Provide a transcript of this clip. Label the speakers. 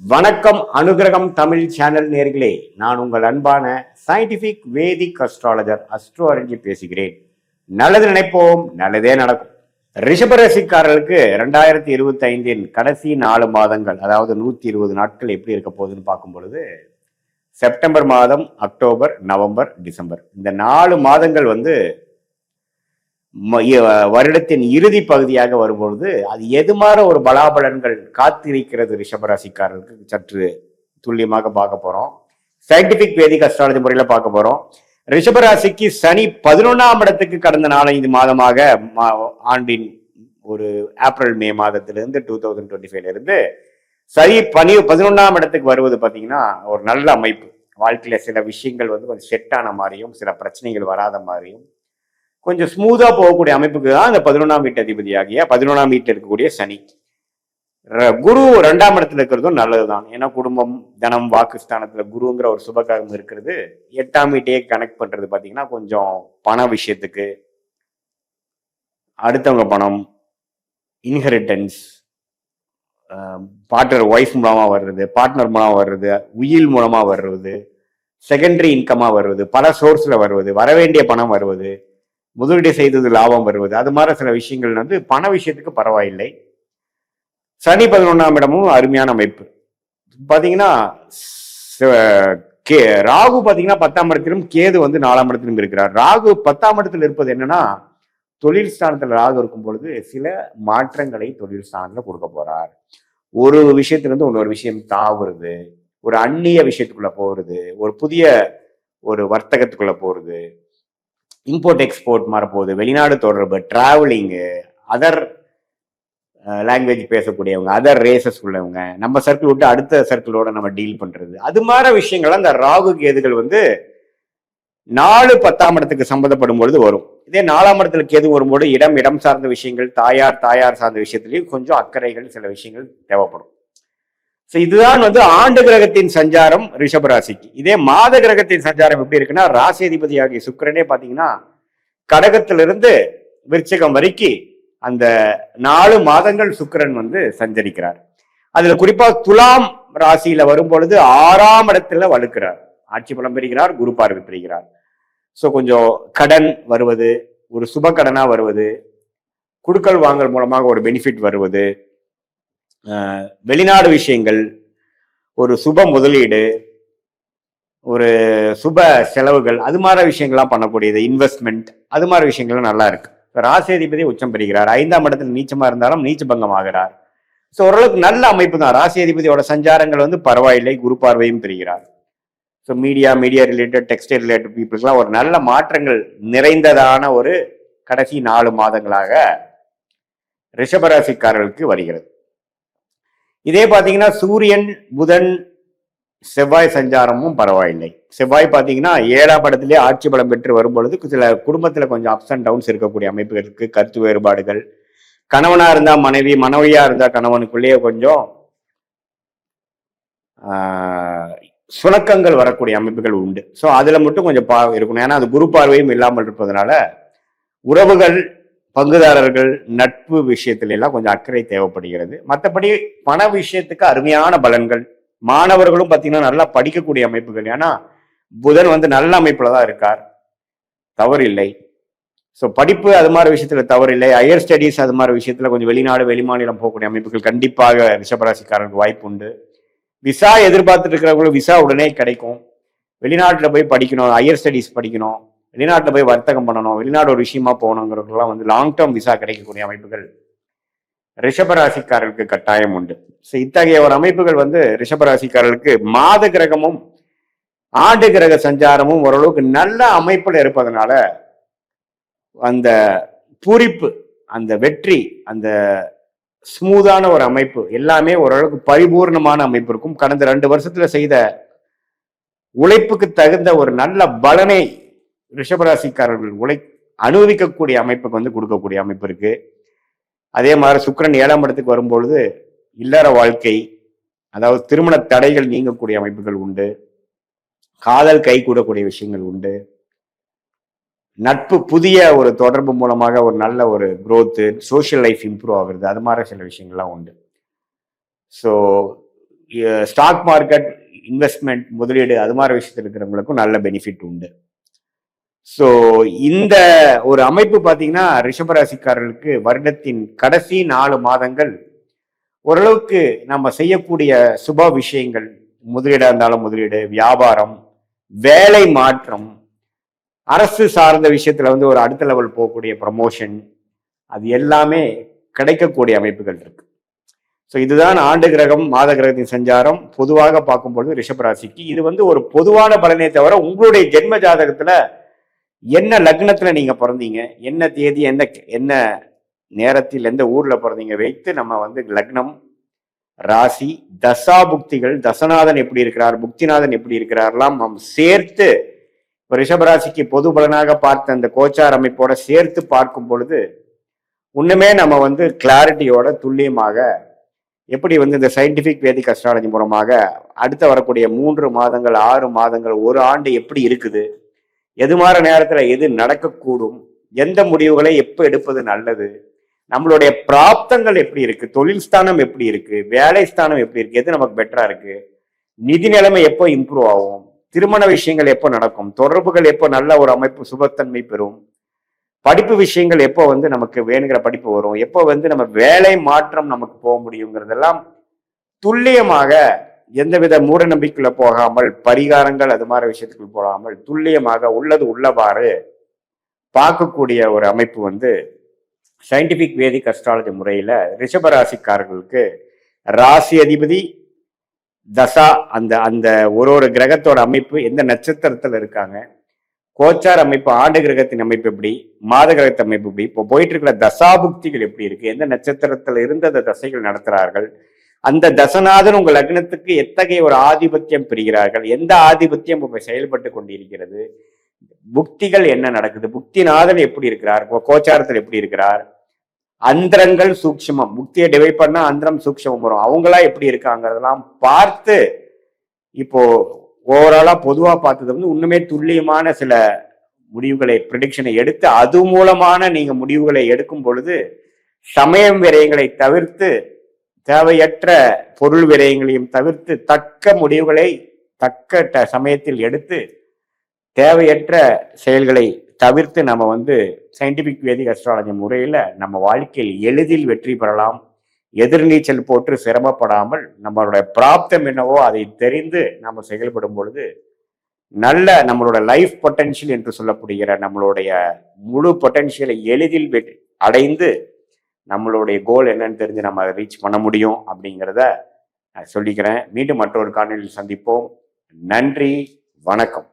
Speaker 1: வணக்கம் அனுகிரகம் தமிழ் சேனல் நேர்களே, நான் உங்கள் அன்பான சயின்டிபிக் வேதிக் அஸ்ட்ராலஜர் அஸ்ட்ரோ அரஞ்சி பேசுகிறேன். நல்லது நினைப்போம், நல்லதே நடக்கும். ரிஷபராசிக்காரர்களுக்கு 2025 கடைசி 4 மாதங்கள், அதாவது 120 நாட்கள் எப்படி இருக்க போகுதுன்னு பார்க்கும் பொழுது, செப்டம்பர் மாதம், அக்டோபர், நவம்பர், டிசம்பர் இந்த 4 மாதங்கள் வருடத்தின் இறுதி பகுதியாக வரும்பொழுது அது எது மாதிரி ஒரு பலாபலன்கள் காத்திருக்கிறது ரிஷபராசிக்காரர்களுக்கு சற்று துல்லியமாக பார்க்க போறோம். சயின்டிபிக் வேதிக் அஸ்ட்ராலஜி முறையில பார்க்க போறோம். ரிஷபராசிக்கு சனி 11ஆம் இடத்துக்கு கடந்த 4-5 மாதமாக ஆண்டின் ஒரு ஏப்ரல் மே மாதத்திலிருந்து 2025 இருந்து சனி 11ஆம் இடத்துக்கு வருவது பார்த்தீங்கன்னா ஒரு நல்ல அமைப்பு. வாழ்க்கையில சில விஷயங்கள் கொஞ்சம் செட் ஆன மாதிரியும் சில பிரச்சனைகள் வராத மாதிரியும் கொஞ்சம் ஸ்மூதா போகக்கூடிய அமைப்புக்கு தான் இந்த 11ஆம் வீட்டு அதிபதியாகிய 11ஆம் வீட்டில் இருக்கக்கூடிய சனி. குரு 2ஆம் இடத்துல இருக்கிறதும் நல்லதுதான். ஏன்னா குடும்பம், தனம், வாக்குஸ்தானத்துல குருங்கிற ஒரு சுபகாரம் இருக்கிறது 8ஆம் வீட்டையே கனெக்ட் பண்றது பாத்தீங்கன்னா கொஞ்சம் பண விஷயத்துக்கு, அடுத்தவங்க பணம், இன்ஹெரிட்டன்ஸ், பார்ட்னர் ஒய்ஃப் மூலமா வர்றது, பார்ட்னர் மூலமா வர்றது, உயில் மூலமா வர்றது, செகண்டரி இன்கமா வருவது, பல சோர்ஸ்ல வருவது, வரவேண்டிய பணம் வருவது, முதலீடு செய்தது லாபம் வருவது, அது மாதிரி சில விஷயங்கள் பண விஷயத்துக்கு பரவாயில்லை. சனி 11ஆம் இடமும் அருமையான அமைப்பு. பாத்தீங்கன்னா ராகு பாத்தீங்கன்னா 10ஆம் இடத்திலும், கேது 4ஆம் இடத்திலும் இருக்கிறார். ராகு 10ஆம் இடத்தில் இருப்பது என்னன்னா, தொழில் ஸ்தானத்துல ராகு இருக்கும் பொழுது சில மாற்றங்களை தொழில் ஸ்தானத்துல கொடுக்க போறார். ஒரு விஷயத்திலிருந்து இன்னொரு விஷயம் தாவுறது, ஒரு அந்நிய விஷயத்துக்குள்ள போறது, ஒரு புதிய ஒரு வர்த்தகத்துக்குள்ள போறது, இம்போர்ட் எக்ஸ்போர்ட் மாறப்போகுது, வெளிநாடு தொடர்பு, டிராவலிங்கு, அதர் லாங்குவேஜ் பேசக்கூடியவங்க, அதர் ரேசஸ் உள்ளவங்க, நம்ம சர்க்கிள் விட்டு அடுத்த சர்க்கிளோட நம்ம டீல் பண்றது, அது மாதிரி விஷயங்கள் அந்த ராகு கேதுகள் 4-10ஆம் இடத்துக்கு சம்மந்தப்படும் பொழுது வரும். இதே 4ஆம் இடத்துல கேது வரும்போது இடம் சார்ந்த விஷயங்கள், தாயார் சார்ந்த விஷயத்திலையும் கொஞ்சம் அக்கறைகள், சில விஷயங்கள் தேவைப்படும். இதுதான் ஆண்டு கிரகத்தின் சஞ்சாரம் ரிஷபராசிக்கு. இதே மாத கிரகத்தின் சஞ்சாரம் எப்படி இருக்குன்னா, ராசி அதிபதி ஆகிய சுக்கிரனே பாத்தீங்கன்னா கடகத்திலிருந்து விருச்சிகம் வரைக்கும் அந்த 4 மாதங்கள் சுக்கிரன் சஞ்சரிக்கிறார். அதுல குறிப்பா துலாம் ராசியில வரும் பொழுது 6ஆம் இடத்துல வலுக்கிறார், ஆட்சி பலம் பெறுகிறார், குரு பார்வை பெறுகிறார். கொஞ்சம் கடன் வருவது, ஒரு சுப கடனா வருவது, குடுக்கல் வாங்கல் மூலமாக ஒரு பெனிஃபிட் வருவது, வெளிநாடு விஷயங்கள், ஒரு சுப முதலீடு, ஒரு சுப செலவுகள், அது மாதிரி விஷயங்கள்லாம் பண்ணக்கூடியது, இன்வெஸ்ட்மெண்ட், அது மாதிரி விஷயங்கள்லாம் நல்லா இருக்கு. ராசி அதிபதி உச்சம் பெறுகிறார். 5ஆம் இடத்துல நீச்சமா இருந்தாலும் நீச்ச பங்கம் ஆகிறார். ஓரளவுக்கு நல்ல அமைப்பு தான். ராசி அதிபதியோட சஞ்சாரங்கள் பரவாயில்லை, குரு பார்வையும் பெறுகிறார். மீடியா ரிலேட்டட், டெக்ஸ்டைல் ரிலேட்டட் பீப்புளுக்குலாம் ஒரு நல்ல மாற்றங்கள் நிறைந்ததான ஒரு கடைசி 4 மாதங்களாக ரிஷபராசிக்காரர்களுக்கு வருகிறது. இதே பாத்தீங்கன்னா சூரியன், புதன், செவ்வாய் சஞ்சாரமும் பரவாயில்லை. செவ்வாய் பாத்தீங்கன்னா 7ஆம் இடத்திலே ஆட்சி பலம் பெற்று வரும் பொழுது சில குடும்பத்துல கொஞ்சம் அப்ஸ் அண்ட் டவுன்ஸ் இருக்கக்கூடிய அமைப்புகளுக்கு, கருத்து வேறுபாடுகள், கணவனா இருந்தா மனைவி, மனைவியா இருந்தா கணவனுக்குள்ளேயே கொஞ்சம் சுணக்கங்கள் வரக்கூடிய அமைப்புகள் உண்டு. அதுல மட்டும் கொஞ்சம் இருக்கணும். ஏன்னா அது குரு பார்வையும் இல்லாமல் இருப்பதனால உறவுகள், பங்குதாரர்கள், நட்பு விஷயத்துல எல்லாம் கொஞ்சம் அக்கறை தேவைப்படுகிறது. மற்றபடி பண விஷயத்துக்கு அருமையான பலன்கள். மாணவர்களும் பாத்தீங்கன்னா நல்லா படிக்கக்கூடிய அமைப்புகள். ஏன்னா புதன் நல்ல அமைப்புல தான் இருக்கார், தவறு இல்லை. படிப்பு அது மாதிரி விஷயத்துல தவறு இல்லை. ஹையர் ஸ்டடீஸ் அது மாதிரி விஷயத்துல கொஞ்சம் வெளிநாடு, வெளிமாநிலம் போகக்கூடிய அமைப்புகள் கண்டிப்பாக ரிஷபராசிக்காரருக்கு வாய்ப்பு உண்டு. விசா எதிர்பார்த்துட்டு இருக்கிறவங்களும் விசா உடனே கிடைக்கும். வெளிநாட்டுல போய் படிக்கணும், ஹையர் ஸ்டடீஸ் படிக்கணும், வெளிநாட்டுல போய் வர்த்தகம் பண்ணணும், வெளிநாடு ஒரு விஷயமா போகணுங்கிறதுலாம் லாங் டேர்ம் விசா கிடைக்கக்கூடிய அமைப்புகள் ரிஷபராசிக்காரர்களுக்கு கட்டாயம் உண்டு. இத்தகைய ஒரு அமைப்புகள் ரிஷபராசிக்காரர்களுக்கு மாத கிரகமும் ஆண்டு கிரக சஞ்சாரமும் ஓரளவுக்கு நல்ல அமைப்புல இருப்பதனால அந்த பூரிப்பு, அந்த வெற்றி, அந்த ஸ்மூதான ஒரு அமைப்பு எல்லாமே ஓரளவுக்கு பரிபூர்ணமான அமைப்பு இருக்கும். கடந்த 2 வருஷத்துல செய்த உழைப்புக்கு தகுந்த ஒரு நல்ல பலனை ரிஷபராசிக்காரர்கள் அனுபவிக்கக்கூடிய அமைப்புக்கு கொடுக்கக்கூடிய அமைப்பு இருக்கு. அதே மாதிரி சுக்கிரன் 7ஆம் இடத்துக்கு வரும்பொழுது இல்லற வாழ்க்கை, அதாவது திருமண தடைகள் நீங்கக்கூடிய அமைப்புகள் உண்டு, காதல் கை கூடக்கூடிய விஷயங்கள் உண்டு, நட்பு, புதிய ஒரு தொடர்பு மூலமாக ஒரு நல்ல ஒரு குரோத்து, சோசியல் லைஃப் இம்ப்ரூவ் ஆகுறது, அது மாதிரி சில விஷயங்கள்லாம் உண்டு. ஸ்டாக் மார்க்கெட் இன்வெஸ்ட்மெண்ட் முதலீடு அது மாதிரி விஷயத்தில் இருக்கிறவங்களுக்கும் நல்ல பெனிஃபிட் உண்டு. ஸோ இந்த ஒரு அமைப்பு பார்த்தீங்கன்னா ரிஷபராசிக்காரர்களுக்கு வருடத்தின் கடைசி 4 மாதங்கள் ஓரளவுக்கு நம்ம செய்யக்கூடிய சுப விஷயங்கள், முதலீடாக இருந்தாலும் முதலீடு, வியாபாரம், வேலை மாற்றம், அரசு சார்ந்த விஷயத்துல ஒரு அடுத்த லெவல் போகக்கூடிய ப்ரமோஷன், அது எல்லாமே கிடைக்கக்கூடிய அமைப்புகள் இருக்கு. ஸோ இதுதான் ஆண்டு கிரகம் மாத கிரகத்தின் சஞ்சாரம் பொதுவாக பார்க்கும்பொழுது ரிஷபராசிக்கு. இது ஒரு பொதுவான பலனே தவிர உங்களுடைய ஜென்ம ஜாதகத்துல என்ன லக்னத்துல நீங்க பிறந்தீங்க, என்ன தேதி, என்ன நேரத்தில் எந்த ஊர்ல பிறந்தீங்க வைத்து நம்ம லக்னம், ராசி, தசா புக்திகள், தசநாதன் எப்படி இருக்கிறார், புக்திநாதன் எப்படி இருக்கிறார்லாம் நாம் சேர்த்து ரிஷபராசிக்கு பொது பலனாக பார்த்த அந்த கோச்சார் அமைப்போட சேர்த்து பார்க்கும் பொழுது இன்னுமே நம்ம கிளாரிட்டியோட துல்லியமாக எப்படி இந்த சயின்டிபிக் வேதிக் அஸ்ட்ராலஜி மூலமாக அடுத்த வரக்கூடிய 3 மாதங்கள் 6 மாதங்கள் 1 ஆண்டு எப்படி இருக்குது, எது மாதிரி நேரத்துல எது நடக்கக்கூடும், எந்த முடிவுகளை எப்போ எடுப்பது நல்லது, நம்மளுடைய பிராப்தங்கள் எப்படி இருக்கு, தொழில் ஸ்தானம் எப்படி இருக்கு, வேலை ஸ்தானம் எப்படி இருக்கு, எது நமக்கு பெட்டரா இருக்கு, நிதி நிலைமை எப்போ இம்ப்ரூவ் ஆகும், திருமண விஷயங்கள் எப்போ நடக்கும், தொடர்புகள் எப்போ நல்ல ஒரு அமைப்பு சுபத்தன்மை பெறும், படிப்பு விஷயங்கள் எப்போ நமக்கு வேணுங்கிற படிப்பு வரும், எப்போ நம்ம வேலை மாற்றம் நமக்கு போக முடியுங்கிறதெல்லாம் துல்லியமாக எந்தவித மூட நம்பிக்கையில போகாமல், பரிகாரங்கள் அது மாதிரி விஷயத்துக்கு போகாமல் துல்லியமாக உள்ளது உள்ளவாறு பார்க்கக்கூடிய ஒரு அமைப்பு சயின்டிபிக் வேதிக் அஸ்ட்ராலஜி முறையில ரிஷபராசிக்காரர்களுக்கு ராசி அதிபதி தசா அந்த அந்த ஒரு கிரகத்தோட அமைப்பு எந்த நட்சத்திரத்துல இருக்காங்க, கோச்சார் அமைப்பு, ஆண்டு கிரகத்தின் அமைப்பு எப்படி, மாத கிரகத்தின் அமைப்பு எப்படி, இப்போ போயிட்டு இருக்கிற தசாபுக்திகள் எப்படி இருக்கு, எந்த நட்சத்திரத்துல இருந்து அந்த தசைகள் நடத்துறார்கள், அந்த தசநாதன் உங்க லக்னத்துக்கு எத்தகைய ஒரு ஆதிபத்தியம் பெறுகிறார்கள், எந்த ஆதிபத்தியம் இப்ப செயல்பட்டு கொண்டிருக்கிறது, புக்திகள் என்ன நடக்குது, புக்திநாதன் எப்படி இருக்கிறார், கோச்சாரத்தில் எப்படி இருக்கிறார், அந்தரங்கள் சூக்ஷமம், புக்தியை டிவைட் பண்ணா அந்தரம் சூக்ஷமம் வரும், அவங்களா எப்படி இருக்காங்கிறதெல்லாம் பார்த்து இப்போ ஓவராலா பொதுவா பார்த்தது இன்னுமே துல்லியமான சில முடிவுகளை ப்ரெடிக்ஷனை எடுத்து அது மூலமான நீங்க முடிவுகளை எடுக்கும் பொழுது சமயம் விரயங்களை தவிர்த்து, தேவையற்ற பொருள் விரயங்களையும் தவிர்த்து தக்க முடிவுகளை தக்க சமயத்தில் எடுத்து தேவையற்ற செயல்களை தவிர்த்து நம்ம சயின்டிபிக் வேதிக் அஸ்ட்ராலஜி முறையில நம்ம வாழ்க்கையில் எளிதில் வெற்றி பெறலாம். எதிர்நீச்சல் போட்டு சிரமப்படாமல் நம்மளுடைய பிராப்தம் என்னவோ அதை தெரிந்து நம்ம செயல்படும் பொழுது நல்ல நம்மளோட லைஃப் பொட்டன்ஷியல் என்று சொல்லப்படுகிற நம்மளுடைய முழு பொட்டன்ஷியலை எளிதில் அடைந்து நம்மளுடைய கோல் என்னன்னு தெரிஞ்சு நம்ம அதை ரீச் பண்ண முடியும் அப்படிங்கிறத சொல்லிக்கிறேன். மீண்டும் மற்றொரு காணொளியில் சந்திப்போம். நன்றி, வணக்கம்.